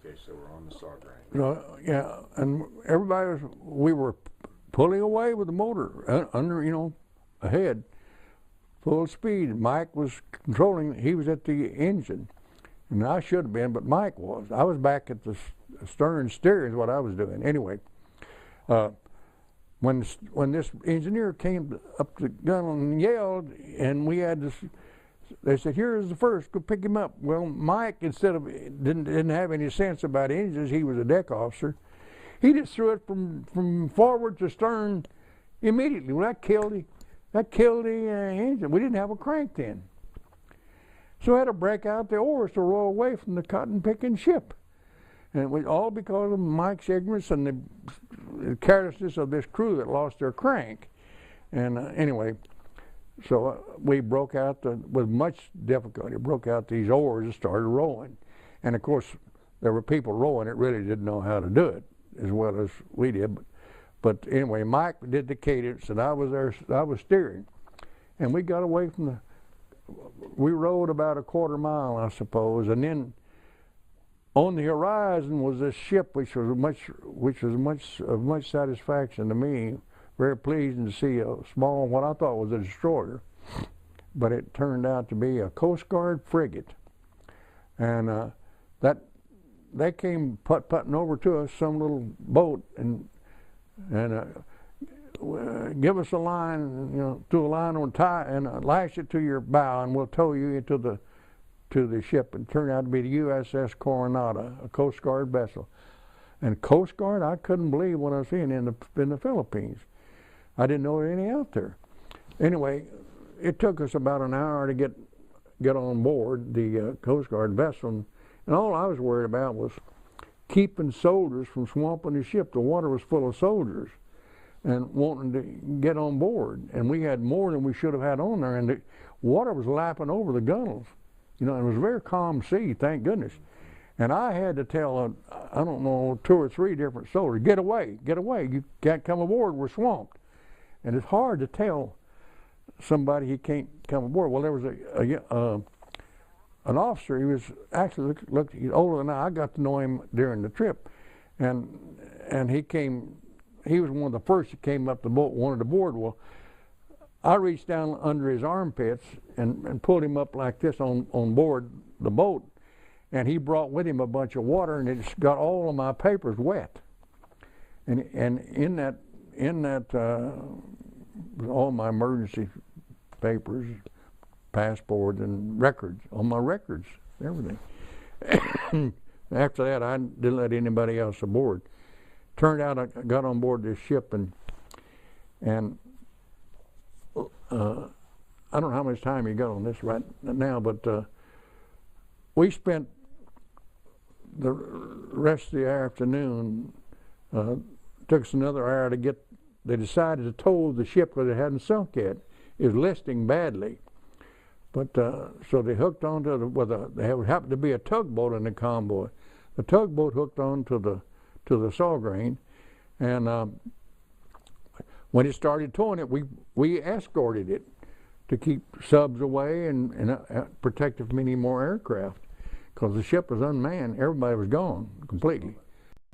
Okay, so we're on the Saugrain. Yeah, and we were pulling away with the motor under, ahead, full speed. Mike was controlling, he was at the engine. And I should have been, but Mike was. I was back at the stern steering is what I was doing. Anyway, when this engineer came up to the gun and yelled, and we had this, they said, "Here's the first, go pick him up." Well, Mike, instead of, didn't have any sense about engines, he was a deck officer. He just threw it from forward to stern immediately. Well, that killed the engine. We didn't have a crank then. So I had to break out the oars to row away from the cotton-picking ship. And it was all because of Mike's ignorance and the carelessness of this crew that lost their crank. And anyway, so we broke out, with much difficulty, broke out these oars and started rowing. And of course, there were people rowing that really didn't know how to do it as well as we did. But anyway, Mike did the cadence and I was there, I was steering. And we got away from we rowed about a quarter mile, I suppose, and then on the horizon was this ship, which was much satisfaction to me. Very pleasing to see a small, what I thought was a destroyer, but it turned out to be a Coast Guard frigate, and they came putting over to us, some little boat, and give us a line, through a line on tie, and lash it to your bow, and we'll tow you into the ship. And it turned out to be the USS Coronado, a Coast Guard vessel. And Coast Guard, I couldn't believe what I was seeing in the Philippines. I didn't know any out there. Anyway, it took us about an hour to get on board the Coast Guard vessel, and all I was worried about was keeping soldiers from swamping the ship. The water was full of soldiers and wanting to get on board, and we had more than we should have had on there, and the water was lapping over the gunnels, and it was a very calm sea, thank goodness. And I had to tell, I don't know, 2 or 3 different soldiers, get away, you can't come aboard, we're swamped. And it's hard to tell somebody he can't come aboard. Well, there was an officer, he was actually, he's older than I got to know him during the trip, and he was one of the first that came up the boat, wanted to board. Well, I reached down under his armpits and pulled him up like this on board the boat, and he brought with him a bunch of water, and it just got all of my papers wet. And in that all my emergency papers, passport, and records, all my records, everything. After that, I didn't let anybody else aboard. Turned out I got on board this ship, and I don't know how much time you got on this right now, but we spent the rest of the afternoon, took us another hour to get, they decided to tow the ship because it hadn't sunk yet. It was listing badly. But so they hooked onto there happened to be a tugboat in the convoy. The tugboat hooked on to the Saugrain, and when it started towing it, we escorted it to keep subs away and protect it from any more aircraft, because the ship was unmanned. Everybody was gone completely.